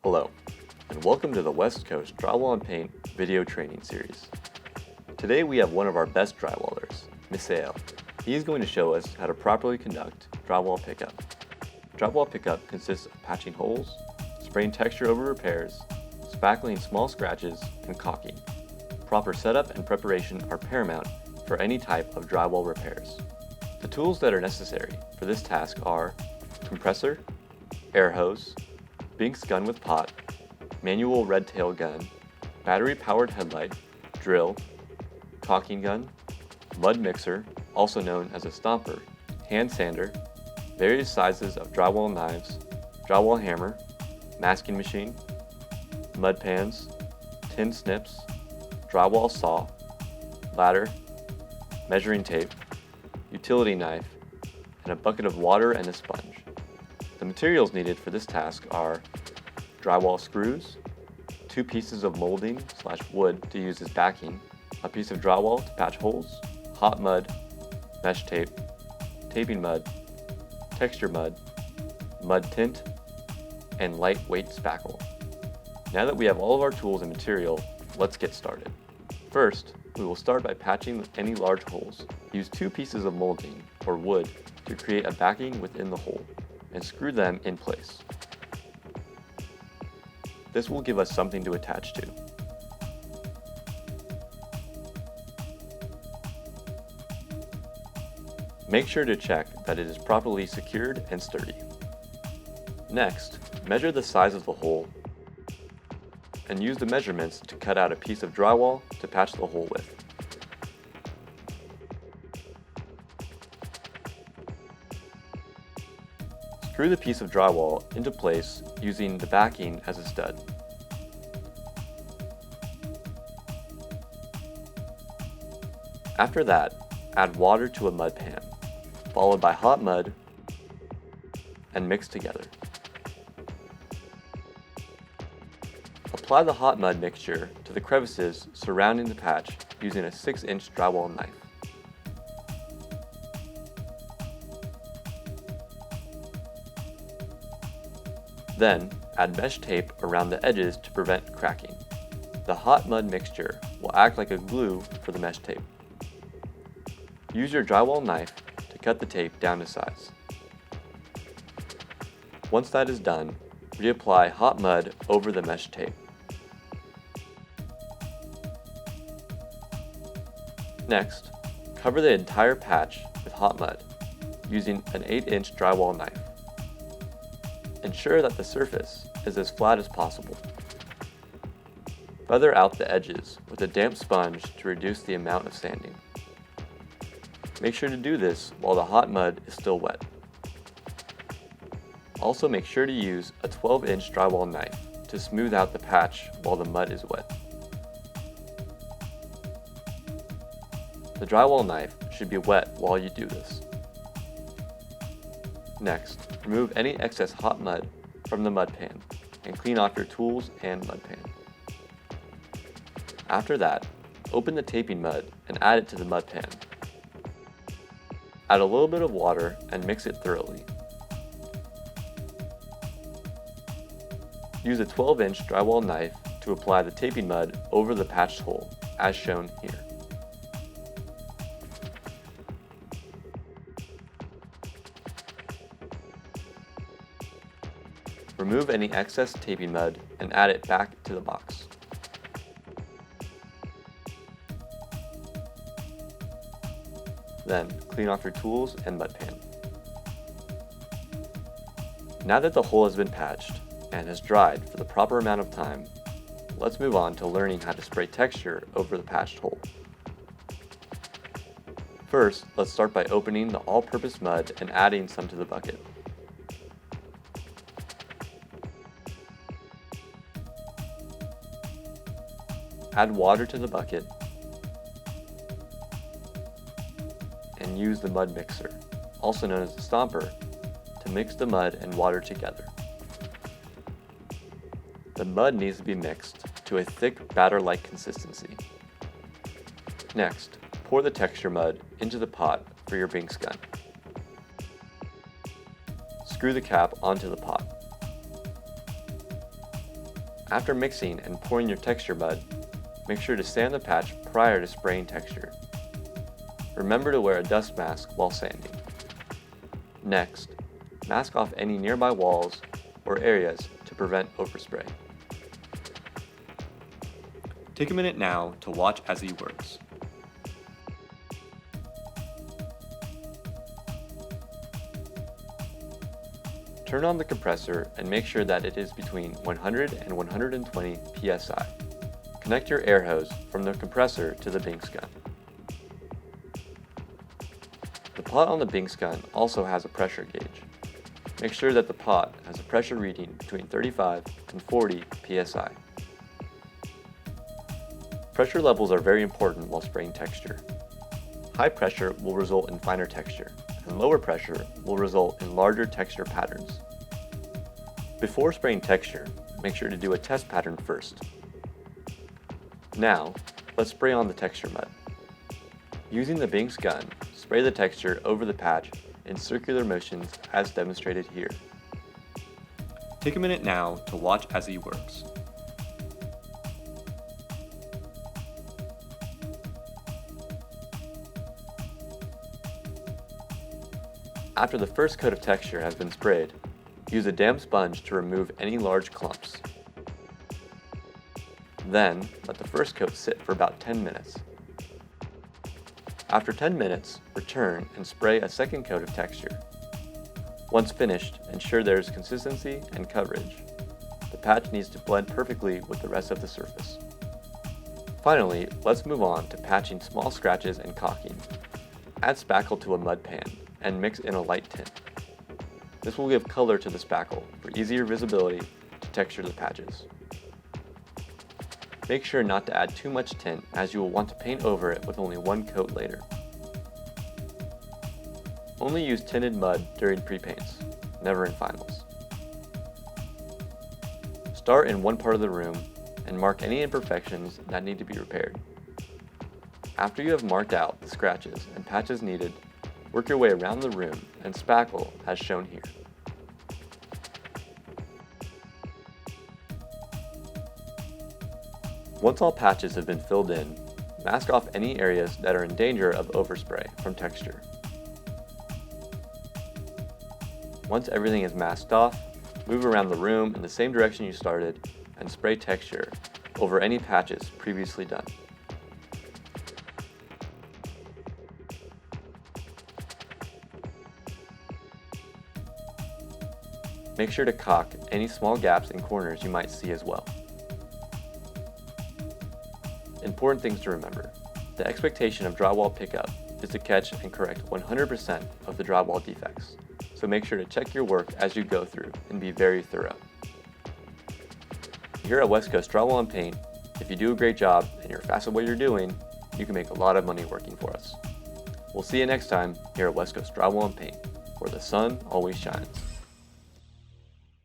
Hello, and welcome to the West Coast Drywall and Paint video training series. Today we have one of our best drywallers, Misael. He is going to show us how to properly conduct drywall pickup. Drywall pickup consists of patching holes, spraying texture over repairs, spackling small scratches, and caulking. Proper setup and preparation are paramount for any type of drywall repairs. The tools that are necessary for this task are compressor, air hose, Binks gun with pot, manual red tail gun, battery-powered headlight, drill, caulking gun, mud mixer, also known as a stomper, hand sander, various sizes of drywall knives, drywall hammer, masking machine, mud pans, tin snips, drywall saw, ladder, measuring tape, utility knife, and a bucket of water and a sponge. The materials needed for this task are drywall screws, 2 pieces of molding / wood to use as backing, a piece of drywall to patch holes, hot mud, mesh tape, taping mud, texture mud, mud tint, and lightweight spackle. Now that we have all of our tools and material, let's get started. First, we will start by patching any large holes. Use 2 pieces of molding or wood to create a backing within the hole and screw them in place. This will give us something to attach to. Make sure to check that it is properly secured and sturdy. Next, measure the size of the hole and use the measurements to cut out a piece of drywall to patch the hole with. Screw the piece of drywall into place using the backing as a stud. After that, add water to a mud pan, followed by hot mud, and mix together. Apply the hot mud mixture to the crevices surrounding the patch using a 6-inch drywall knife. Then, add mesh tape around the edges to prevent cracking. The hot mud mixture will act like a glue for the mesh tape. Use your drywall knife to cut the tape down to size. Once that is done, reapply hot mud over the mesh tape. Next, cover the entire patch with hot mud using an 8-inch drywall knife. Ensure that the surface is as flat as possible. Feather out the edges with a damp sponge to reduce the amount of sanding. Make sure to do this while the hot mud is still wet. Also make sure to use a 12-inch drywall knife to smooth out the patch while the mud is wet. The drywall knife should be wet while you do this. Next, remove any excess hot mud from the mud pan and clean off your tools and mud pan. After that, open the taping mud and add it to the mud pan. Add a little bit of water and mix it thoroughly. Use a 12-inch drywall knife to apply the taping mud over the patched hole, as shown here. Remove any excess taping mud and add it back to the box. Then, clean off your tools and mud pan. Now that the hole has been patched and has dried for the proper amount of time, let's move on to learning how to spray texture over the patched hole. First, let's start by opening the all-purpose mud and adding some to the bucket. Add water to the bucket and use the mud mixer, also known as the stomper, to mix the mud and water together. The mud needs to be mixed to a thick batter-like consistency. Next, pour the texture mud into the pot for your Binks gun. Screw the cap onto the pot. After mixing and pouring your texture mud, make sure to sand the patch prior to spraying texture. Remember to wear a dust mask while sanding. Next, mask off any nearby walls or areas to prevent overspray. Take a minute now to watch as he works. Turn on the compressor and make sure that it is between 100 and 120 psi. Connect your air hose from the compressor to the Binks gun. The pot on the Binks gun also has a pressure gauge. Make sure that the pot has a pressure reading between 35 and 40 psi. Pressure levels are very important while spraying texture. High pressure will result in finer texture, and lower pressure will result in larger texture patterns. Before spraying texture, make sure to do a test pattern first. Now, let's spray on the texture mud. Using the Binks gun, spray the texture over the patch in circular motions as demonstrated here. Take a minute now to watch as he works. After the first coat of texture has been sprayed, use a damp sponge to remove any large clumps. Then, let the first coat sit for about 10 minutes. After 10 minutes, return and spray a second coat of texture. Once finished, ensure there is consistency and coverage. The patch needs to blend perfectly with the rest of the surface. Finally, let's move on to patching small scratches and caulking. Add spackle to a mud pan and mix in a light tint. This will give color to the spackle for easier visibility to texture the patches. Make sure not to add too much tint as you will want to paint over it with only one coat later. Only use tinted mud during pre-paints, never in finals. Start in one part of the room and mark any imperfections that need to be repaired. After you have marked out the scratches and patches needed, work your way around the room and spackle as shown here. Once all patches have been filled in, mask off any areas that are in danger of overspray from texture. Once everything is masked off, move around the room in the same direction you started and spray texture over any patches previously done. Make sure to caulk any small gaps and corners you might see as well. Important things to remember. The expectation of Drywall PickUp is to catch and correct 100% of the drywall defects, so make sure to check your work as you go through and be very thorough. Here at West Coast Drywall and Paint, if you do a great job and you're fast at what you're doing, you can make a lot of money working for us. We'll see you next time here at West Coast Drywall and Paint, where the sun always shines.